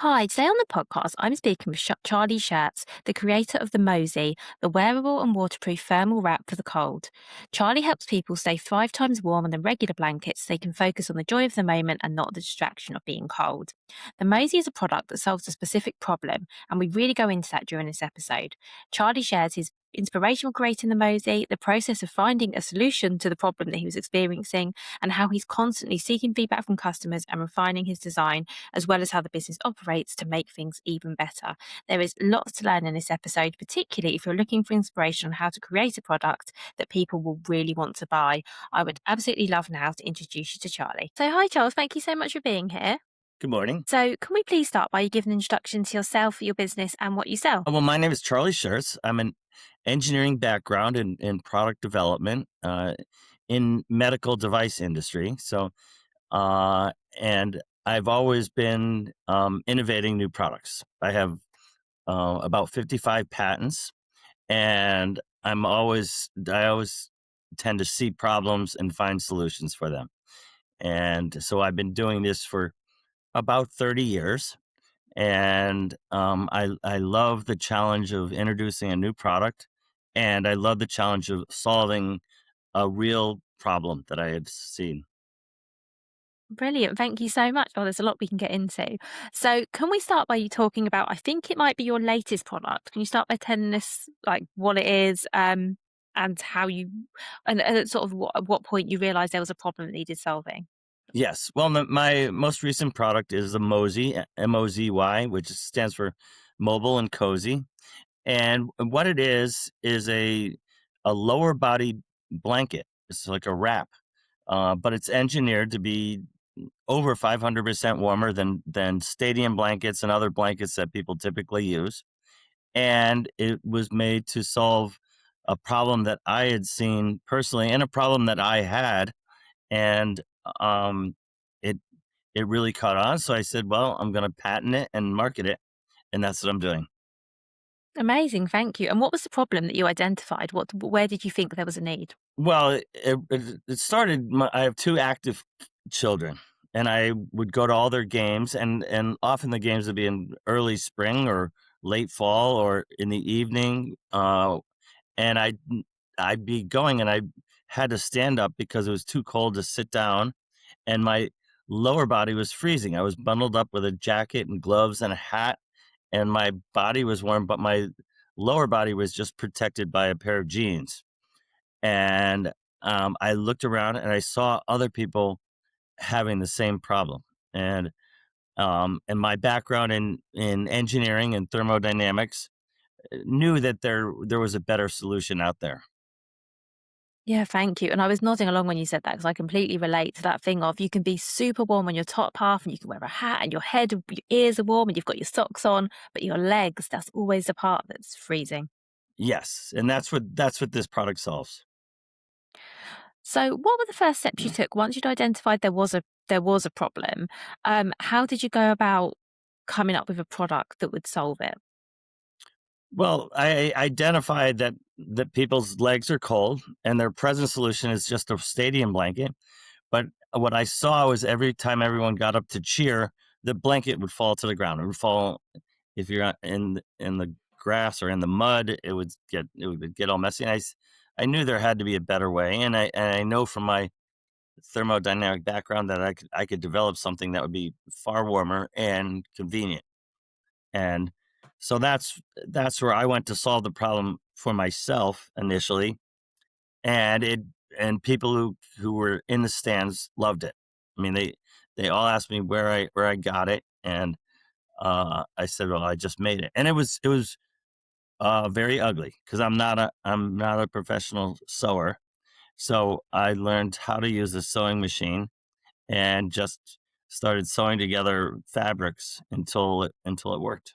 Hi, today on the podcast, I'm speaking with Charlie Sherts, the creator of the Mosey, the wearable and waterproof thermal wrap for the cold. Charlie helps people stay 5 times warmer than regular blankets so they can focus on the joy of the moment and not the distraction of being cold. The Mosey is a product that solves a specific problem, and we really go into that during this episode. Charlie shares his inspiration for creating the Mosey, the process of finding a solution to the problem that he was experiencing, and how he's constantly seeking feedback from customers and refining his design as well as how the business operates to make things even better. There is lots to learn in this episode, particularly if you're looking for inspiration on how to create a product that people will really want to buy. I would absolutely love now to introduce you to Charlie. So, hi, Charles. Thank you so much for being here. Good morning. So, can we please start by you giving an introduction to yourself, your business, and what you sell? Well, my name is Charlie Shert. I'm an engineering background in product development in medical device industry. And I've always been innovating new products. I have about 55 patents, and I always tend to see problems and find solutions for them. And so I've been doing this for about 30 years. And I love the challenge of introducing a new product, and I love the challenge of solving a real problem that I have seen. Brilliant. Thank you so much. Oh, there's a lot we can get into. So, can we start by you talking about, I think it might be your latest product. Can you start by telling us like what it is, and how you, and at sort of at what point you realized there was a problem that needed solving? Yes. Well, my most recent product is the Mosey, MOZY, which stands for mobile and cozy. And what it is a lower body blanket. It's like a wrap, but it's engineered to be over 500% warmer than stadium blankets and other blankets that people typically use. And it was made to solve a problem that I had seen personally and a problem that I had. And um, it it really caught on. So I said, well, I'm going to patent it and market it, and that's what I'm doing. Amazing. Thank you. And what was the problem that you identified? Where did you think there was a need? Well, it started. I have two active children, and I would go to all their games, and often the games would be in early spring or late fall or in the evening. And I'd be going, and I had to stand up because it was too cold to sit down, and my lower body was freezing. I was bundled up with a jacket and gloves and a hat, and my body was warm, but my lower body was just protected by a pair of jeans. And I looked around and I saw other people having the same problem. And my background in engineering and thermodynamics knew that there was a better solution out there. Yeah, thank you. And I was nodding along when you said that because I completely relate to that thing of you can be super warm on your top half and you can wear a hat and your head, your ears are warm and you've got your socks on, but your legs, that's always the part that's freezing. Yes, and that's what this product solves. So, what were the first steps you took once you'd identified there was a problem? How did you go about coming up with a product that would solve it? Well, I identified that people's legs are cold and their present solution is just a stadium blanket. But what I saw was every time everyone got up to cheer, the blanket would fall to the ground. It would fall if you're in the grass or in the mud. It would get all messy. And I knew there had to be a better way, and I know from my thermodynamic background that I could develop something that would be far warmer and convenient. And so that's where I went to solve the problem for myself initially, and it and people who were in the stands loved it. I mean, they all asked me where I got it, and I said, "Well, I just made it," and it was very ugly because I'm not a professional sewer, so I learned how to use a sewing machine and just started sewing together fabrics until it worked.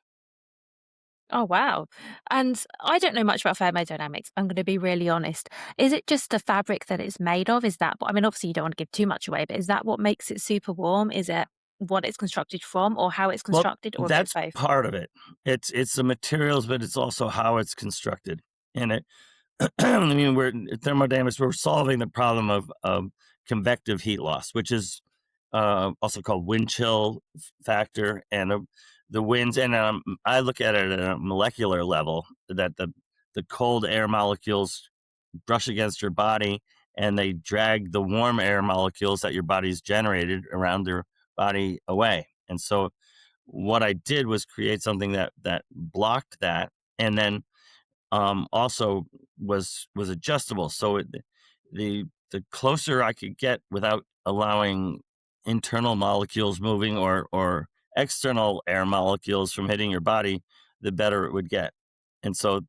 Oh, wow. And I don't know much about thermodynamics. I'm going to be really honest. Is it just the fabric that it's made of? Is that, I mean, obviously you don't want to give too much away, but is that what makes it super warm? Is it what it's constructed from or how it's Well, constructed or a bit of that's both? part of it. It's the materials, but it's also how it's constructed. And it, I mean, we're thermodynamics. We're solving the problem of convective heat loss, which is also called wind chill factor. And the winds, and I look at it at a molecular level, that the cold air molecules brush against your body, and they drag the warm air molecules that your body's generated around your body away. And so what I did was create something that blocked that, and then also was adjustable. So the closer I could get without allowing internal molecules moving or external air molecules from hitting your body, the better it would get. And so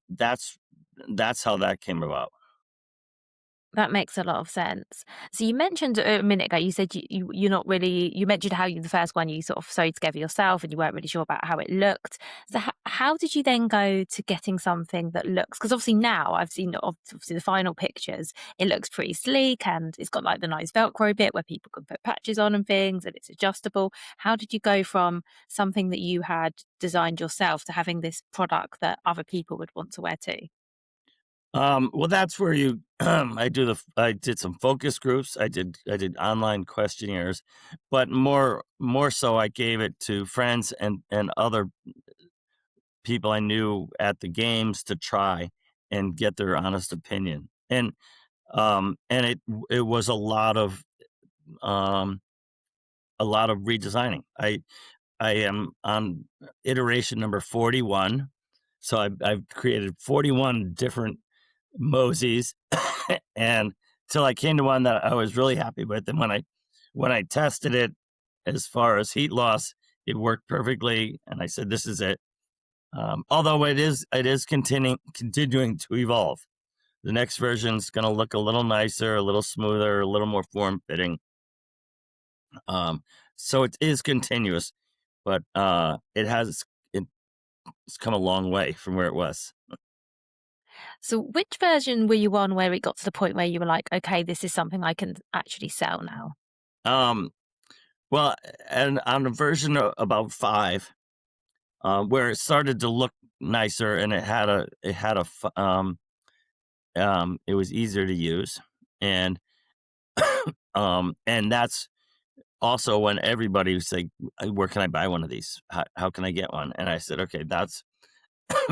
that's that's how that came about. That makes a lot of sense. So you mentioned a minute ago, you said you're not really, you mentioned how you, the first one you sort of sewed together yourself and you weren't really sure about how it looked. So how did you then go to getting something that looks, because obviously now I've seen obviously the final pictures, it looks pretty sleek and it's got like the nice Velcro bit where people can put patches on and things and it's adjustable. How did you go from something that you had designed yourself to having this product that other people would want to wear too? Well, that's where you I did some focus groups. I did online questionnaires, but more so I gave it to friends and other people I knew at the games to try and get their honest opinion. And it was um a lot of redesigning. I am on iteration number 41. So I've created 41 different Mosies, and till I came to one that I was really happy with, and when I tested it as far as heat loss, it worked perfectly, and I said, "This is it." Although it is continuing to evolve. The next version is gonna look a little nicer, a little smoother, a little more form fitting. Um, so it is continuous, but it's come a long way from where it was. So which version were you on where it got to the point where you were like, okay, this is something I can actually sell now? Um, well, and on a version about 5, where it started to look nicer and it was easier to use, and and that's also when everybody was like, "Where can I buy one of these? How can I get one?" And I said, "Okay, that's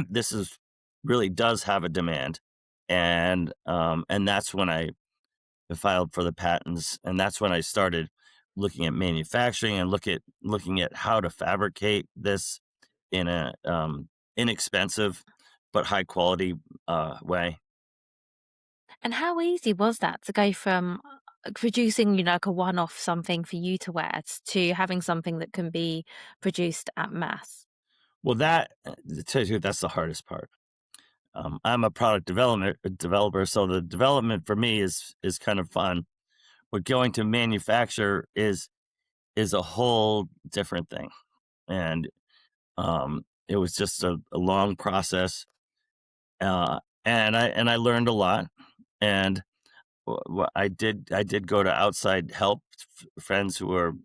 this is really does have a demand," and that's when I filed for the patents, and that's when I started looking at manufacturing and looking at how to fabricate this in a inexpensive but high quality way. And how easy was that to go from producing, like a one-off something for you to wear to having something that can be produced at mass? Well, to tell you the truth, that's the hardest part. I'm a product development developer, so the development for me is kind of fun, but going to manufacture is a whole different thing, and it was just a long process, and I learned a lot, and I did go to outside help, friends who are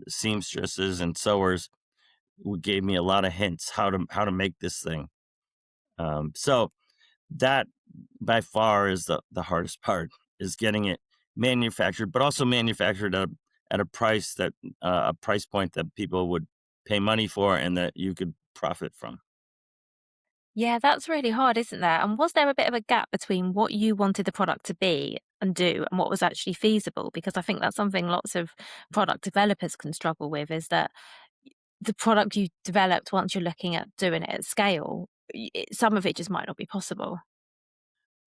seamstresses and sewers who gave me a lot of hints how to make this thing. So that by far is the hardest part, is getting it manufactured, but also manufactured at a price point that people would pay money for and that you could profit from. Yeah, that's really hard, isn't there? And was there a bit of a gap between what you wanted the product to be and do and what was actually feasible? Because I think that's something lots of product developers can struggle with is that the product you developed, once you're looking at doing it at scale, some of it just might not be possible.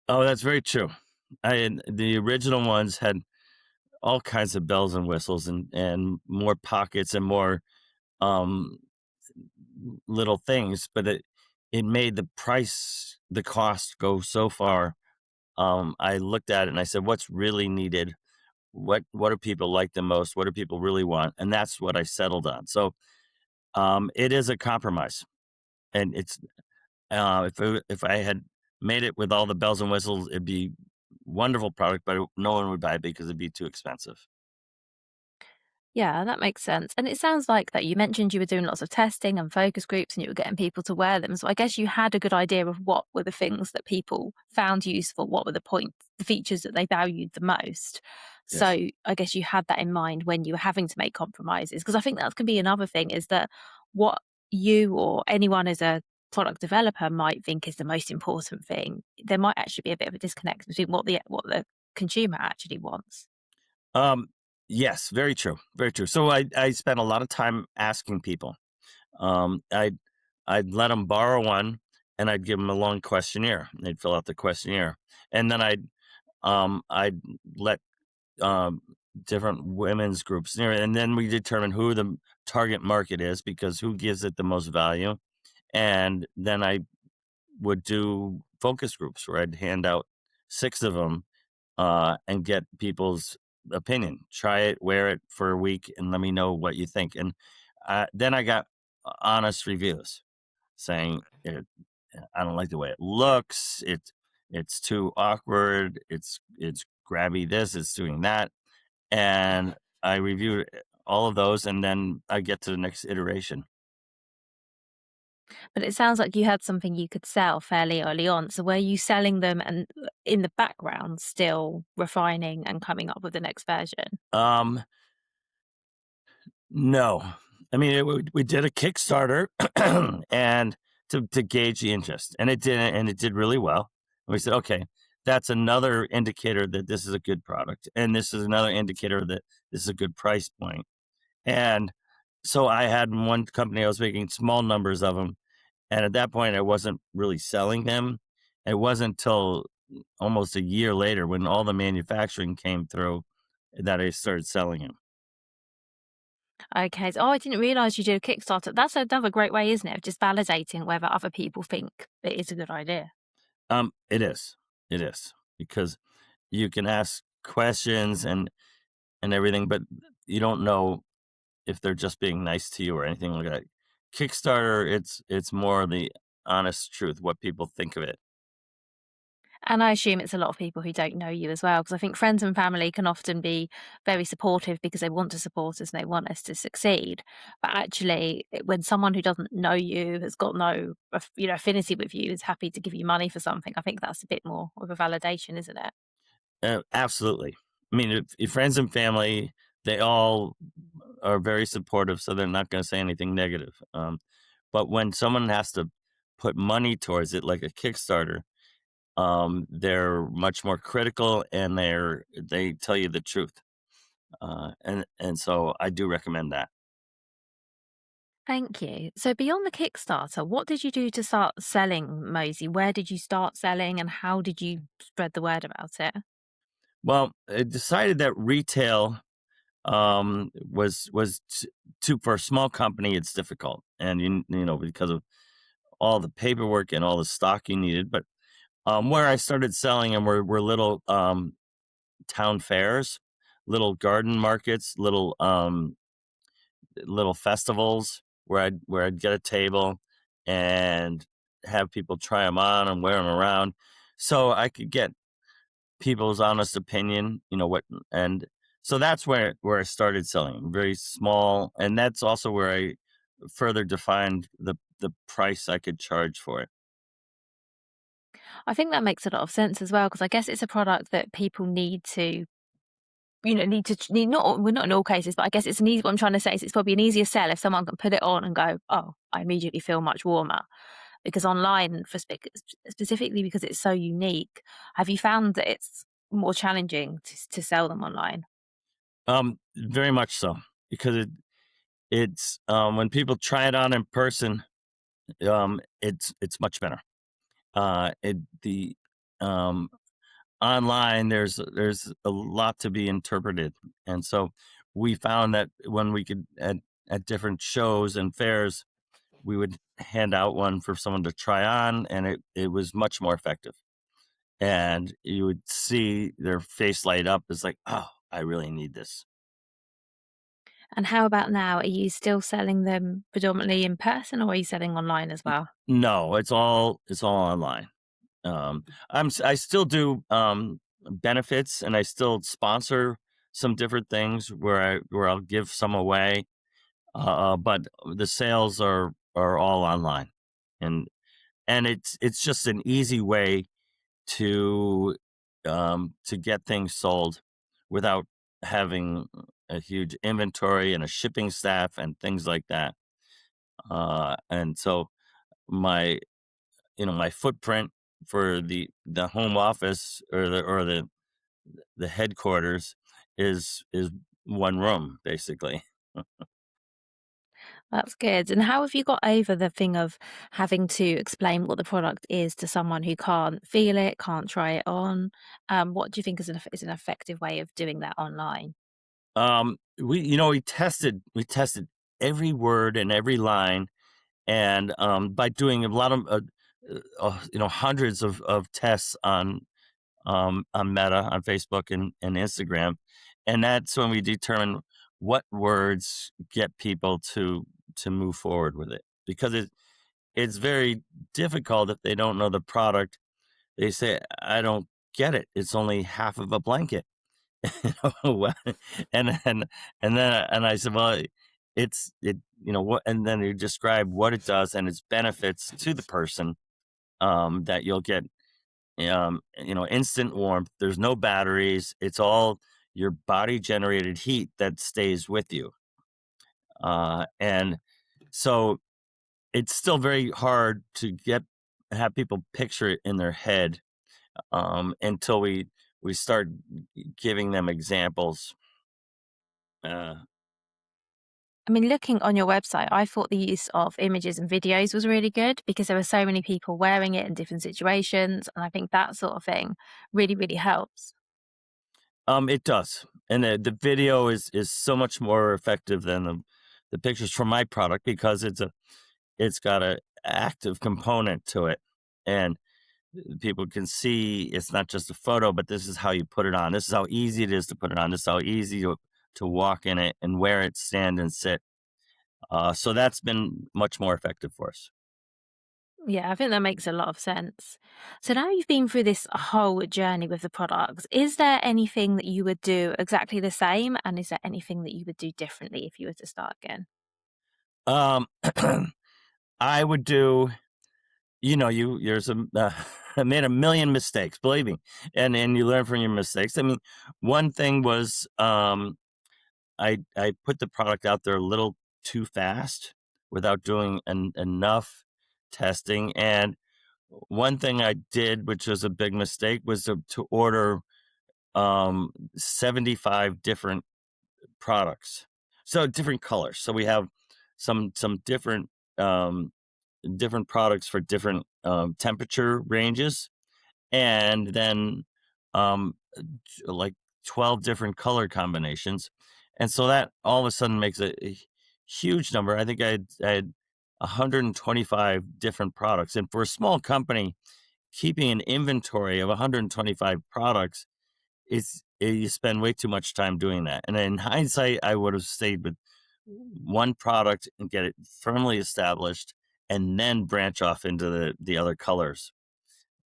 Oh, that's very true. The original ones had all kinds of bells and whistles and more pockets and more um little things, but it made the cost go so far. I looked at it and I said, "What's really needed? What do people like the most? What do people really want?" And that's what I settled on. So it is a compromise, and if I had made it with all the bells and whistles, it'd be wonderful product, but no one would buy it because it'd be too expensive. Yeah, that makes sense. And it sounds like that you mentioned you were doing lots of testing and focus groups and you were getting people to wear them. So I guess you had a good idea of what were the things that people found useful, what were the points, the features that they valued the most. Yes. So I guess you had that in mind when you were having to make compromises. Because I think that can be another thing is that what you or anyone as a product developer might think is the most important thing, there might actually be a bit of a disconnect between what the consumer actually wants. Um, yes, very true, very true. So I spent a lot of time asking people. I'd let them borrow one, and I'd give them a long questionnaire. They'd fill out the questionnaire, and then I'd let um, different women's groups, and then we determine who the target market is because who gives it the most value, and then I would do focus groups where I'd hand out 6 of them, and get people's opinion. Try it, wear it for a week, and let me know what you think, and, then I got honest reviews saying, I don't like the way it looks, it's too awkward, it's grabby this, it's doing that," and I reviewed all of those, and then I get to the next iteration. But it sounds like you had something you could sell fairly early on. So were you selling them and in the background still refining and coming up with the next version? Um No. I mean, we did a Kickstarter and to gauge the interest, and it did really well. And we said, "Okay, that's another indicator that this is a good product, and this is another indicator that this is a good price point." And so I had one company, I was making small numbers of them, and at that point, I wasn't really selling them. It wasn't until almost a year later when all the manufacturing came through that I started selling them. Okay. So, oh, I didn't realize you did a Kickstarter. That's another great way, isn't it? Of just validating whether other people think it is a good idea. It is. It is because you can ask questions and everything, but you don't know if they're just being nice to you or anything like that. Kickstarter, it's more the honest truth, what people think of it. And I assume it's a lot of people who don't know you as well, because I think friends and family can often be very supportive because they want to support us and they want us to succeed. But actually, when someone who doesn't know you, has got no, affinity with you, is happy to give you money for something, I think that's a bit more of a validation, isn't it? Absolutely. I mean, if friends and family, they all are very supportive, so they're not going to say anything negative. But when someone has to put money towards it, like a Kickstarter, they're much more critical and they tell you the truth. And so I do recommend that. Thank you. So beyond the Kickstarter, what did you do to start selling Mosey? Where did you start selling and how did you spread the word about it? Well, I decided that retail was too for a small company. It's difficult, and you know because of all the paperwork and all the stock you needed. But where I started selling them were little town fairs, little garden markets, little festivals where I'd get a table and have people try them on and wear them around, so I could get people's honest opinion, and so that's where I started selling, very small, and that's also where I further defined the price I could charge for it. I think that makes a lot of sense as well, because I guess it's a product that people need to, need not, well, not in all cases, but I guess it's an easy, what I'm trying to say is it's probably an easier sell if someone can put it on and go, oh, I immediately feel much warmer. Because online, specifically because it's so unique, have you found that it's more challenging to sell them online? Very much so, because it's when people try it on in person, it's much better. It the Online, there's a lot to be interpreted, and so we found that when we could at different shows and fairs, we would hand out one for someone to try on, and it was much more effective. And you would see their face light up. It's like, oh, I really need this. And how about now? Are you still selling them predominantly in person or are you selling online as well? No, it's all online. I still do benefits, and I still sponsor some different things where I'll give some away. But the sales are all online, and it's just an easy way to get things sold without having a huge inventory and a shipping staff and things like that. And so my my footprint for the home office or the headquarters is one room basically. That's good. And how have you got over the thing of having to explain what the product is to someone who can't feel it, can't try it on? What do you think is an effective way of doing that online? We tested every word and every line, and by doing a lot of hundreds of tests on Meta, on Facebook and Instagram, and that's when we determine what words get people to move forward with it, because it's very difficult if they don't know the product. They say, "I don't get it. It's only half of a blanket." You know, and I said, "Well, what," and then you describe what it does and its benefits to the person, that you'll get, instant warmth. There's no batteries. It's all your body generated heat that stays with you. And so it's still very hard to have people picture it in their head, until we start giving them examples. Uh, I mean, looking on your website, I thought the use of images and videos was really good because there were so many people wearing it in different situations. And I think that sort of thing really, really helps. it does, and the video is so much more effective than the pictures from my product, because it's got a active component to it, and people can see it's not just a photo, but this is how you put it on. This is how easy it is to put it on. This is how easy to walk in it and wear it, stand and sit. So that's been much more effective for us. Yeah, I think that makes a lot of sense. So now you've been through this whole journey with the products, is there anything that you would do exactly the same? And is there anything that you would do differently if you were to start again? Um, I would do, I made a million mistakes, believe me, and you learn from your mistakes. I mean, one thing was, I put the product out there a little too fast without doing enough testing. And one thing I did, which was a big mistake, was to order 75 different products, so different colors. So we have some um, different products for different temperature ranges, and then like 12 different color combinations. And so that all of a sudden makes a huge number. I think I had 125 different products. And for a small company, keeping an inventory of 125 products you spend way too much time doing that. And in hindsight, I would have stayed with one product and get it firmly established, and then branch off into the other colors.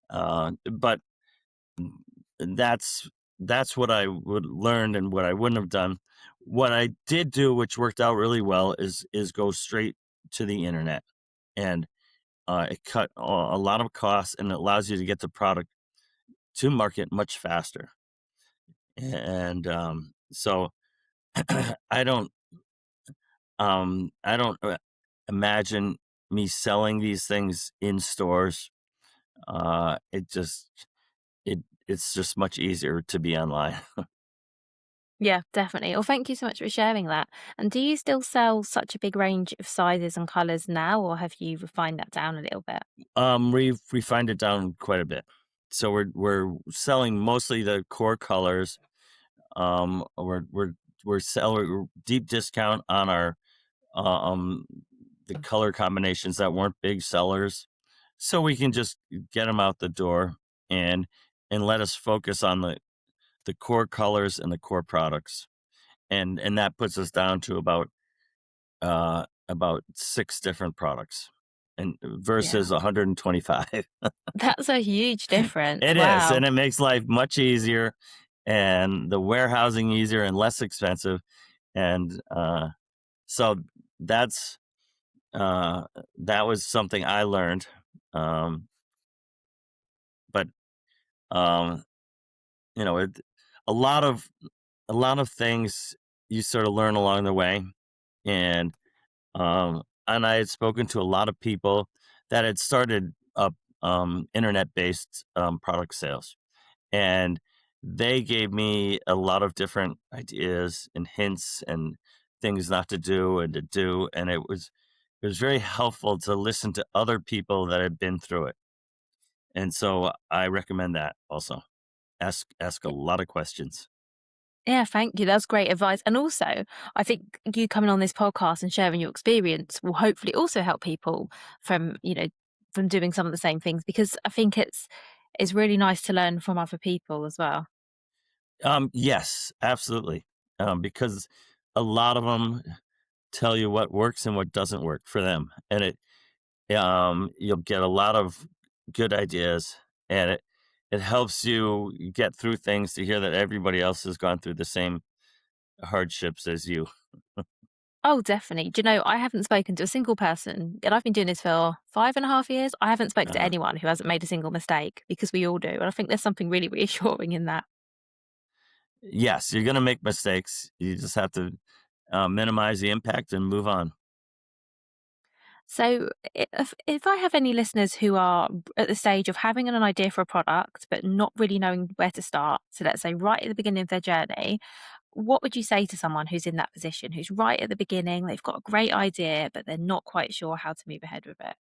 But that's what I would learn and what I wouldn't have done. What I did do, which worked out really well, is go straight to the internet, and it cut a lot of costs, and it allows you to get the product to market much faster. And so I don't I don't imagine me selling these things in stores. It's just much easier to be online. Yeah, definitely. Well, thank you so much for sharing that. And do you still sell such a big range of sizes and colors now, or have you refined that down a little bit? We've refined it down quite a bit. So we're selling mostly the core colors. We're selling deep discount on our um the color combinations that weren't big sellers, so we can just get them out the door, and let us focus on the core colors and the core products, and that puts us down to about six different products, and Yeah. versus 125. That's a huge difference. It is, Wow. and it makes life much easier, and the warehousing easier and less expensive, and so that's that was something I learned. Um, but um, it, a lot of a lot of things you sort of learn along the way, and and I had spoken to a lot of people that had started up internet-based product sales, and they gave me a lot of different ideas and hints and things not to do and to do, and it was very helpful to listen to other people that had been through it. And so I recommend that also. Ask a lot of questions. Yeah, thank you. That's great advice. And also, I think you coming on this podcast and sharing your experience will hopefully also help people from, from doing some of the same things, because I think it's really nice to learn from other people as well. Yes, absolutely. Because a lot of them tell you what works and what doesn't work for them, and you'll get a lot of good ideas, and it helps you get through things to hear that everybody else has gone through the same hardships as you. Oh, definitely. Do you know, I haven't spoken to a single person, and I've been doing this for 5.5 years. I haven't spoken to Uh-huh. anyone who hasn't made a single mistake, because we all do. And I think there's something really reassuring in that. Yes, you're going to make mistakes. You just have to minimize the impact and move on. So, if I have any listeners who are at the stage of having an idea for a product, but not really knowing where to start, so let's say right at the beginning of their journey, what would you say to someone who's in that position, who's right at the beginning, they've got a great idea, but they're not quite sure how to move ahead with it?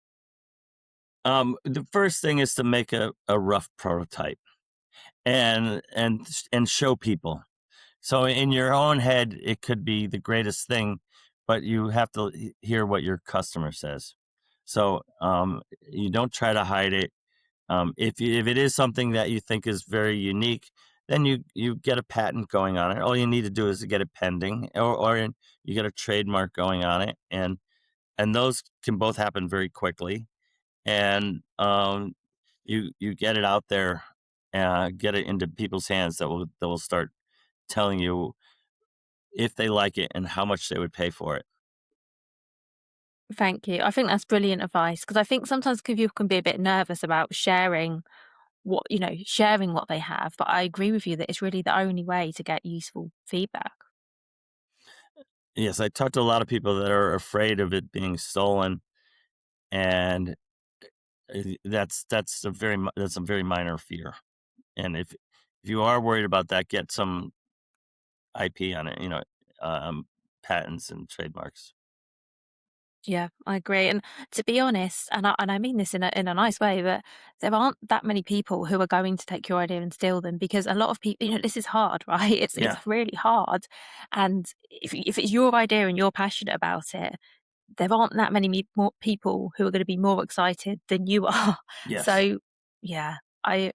The first thing is to make a rough prototype and show people. So in your own head, it could be the greatest thing, but you have to hear what your customer says. So you don't try to hide it. If it is something that you think is very unique, then you get a patent going on it. All you need to do is to get it pending, or you get a trademark going on it, and those can both happen very quickly. And you get it out there, get it into people's hands that will start telling you if they like it and how much they would pay for it. Thank you. I think that's brilliant advice, because I think sometimes people can be a bit nervous about sharing what they have. But I agree with you that it's really the only way to get useful feedback. Yes, I talked to a lot of people that are afraid of it being stolen, and that's a very minor fear. And if you are worried about that, get some IP on it, um, patents and trademarks. Yeah, I agree. And to be honest, and I mean this in a nice way, but there aren't that many people who are going to take your idea and steal them, because a lot of people, this is hard, right? It's Yeah. really hard. And if it's your idea and you're passionate about it, there aren't that many more people who are going to be more excited than you are. Yes. So yeah, I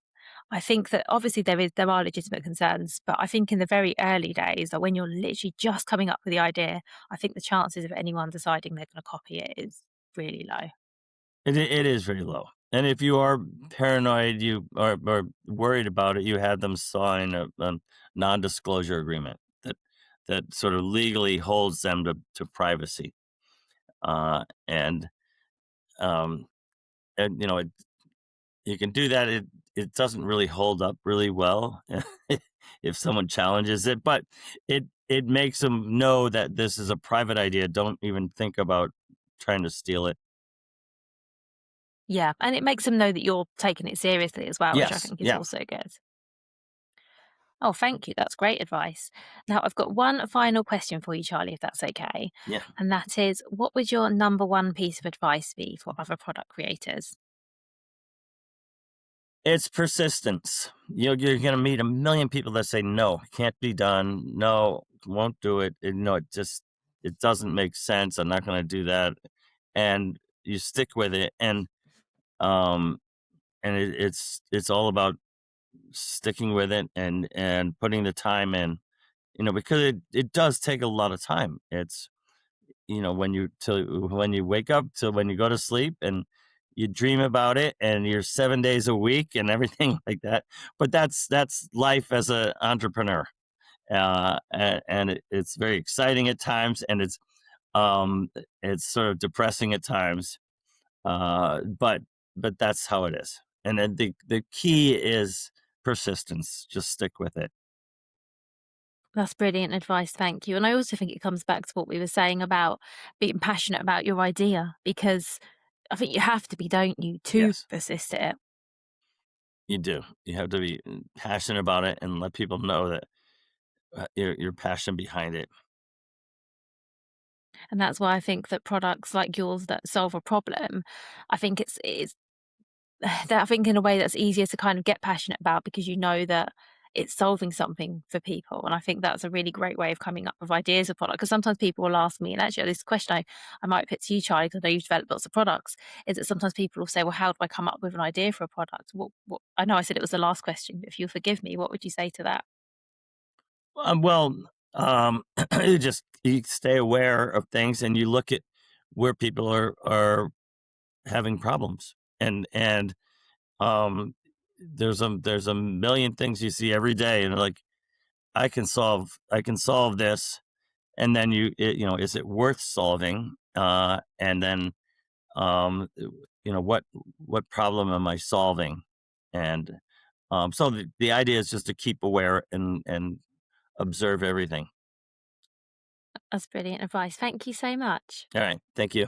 I think that obviously there are legitimate concerns, but I think in the very early days, like when you're literally just coming up with the idea, I think the chances of anyone deciding they're going to copy it is really low. It is very low. And if you are paranoid, you are worried about it, you have them sign a non-disclosure agreement that sort of legally holds them to privacy. And um, and you can do that. It doesn't really hold up really well if someone challenges it, but it makes them know that this is a private idea. Don't even think about trying to steal it. Yeah, and it makes them know that you're taking it seriously as well, which I Yes. think is Yeah. also good. Oh, thank you. That's great advice. Now, I've got one final question for you, Charlie, if that's okay. Yeah. And that is, what would your number one piece of advice be for other product creators? It's persistence. You're gonna meet a million people that say, "No, it can't be done. No, won't do it. It doesn't make sense. I'm not gonna do that." And you stick with it, um, it's all about sticking with it and putting the time in, because it does take a lot of time. It's when you wake up till when you go to sleep, and you dream about it, and you're 7 days a week and everything like that. But that's life as an entrepreneur. It's very exciting at times, and it's sort of depressing at times. But that's how it is. And then the key is persistence. Just stick with it. That's brilliant advice, thank you. And I also think it comes back to what we were saying about being passionate about your idea, because I think you have to be, don't you, to Yes, persist at it. you do. You have to be passionate about it and let people know that your passion behind it. And that's why I think that products like yours that solve a problem, I think it's that I think in a way that's easier to kind of get passionate about because you know that it's solving something for people. And I think that's a really great way of coming up with ideas of product. Because sometimes people will ask me, and actually this question I might put to you, Charlie, because I know you've developed lots of products, is that sometimes people will say, well, how do I come up with an idea for a product? What I know I said it was the last question, but if you'll forgive me, what would you say to that? Well, you stay aware of things and you look at where people are having problems, and um, there's a million things you see every day, and like I can solve this, and then is it worth solving? And then what problem am I solving? And so the idea is just to keep aware and observe everything. That's brilliant advice. Thank you so much. All right, thank you.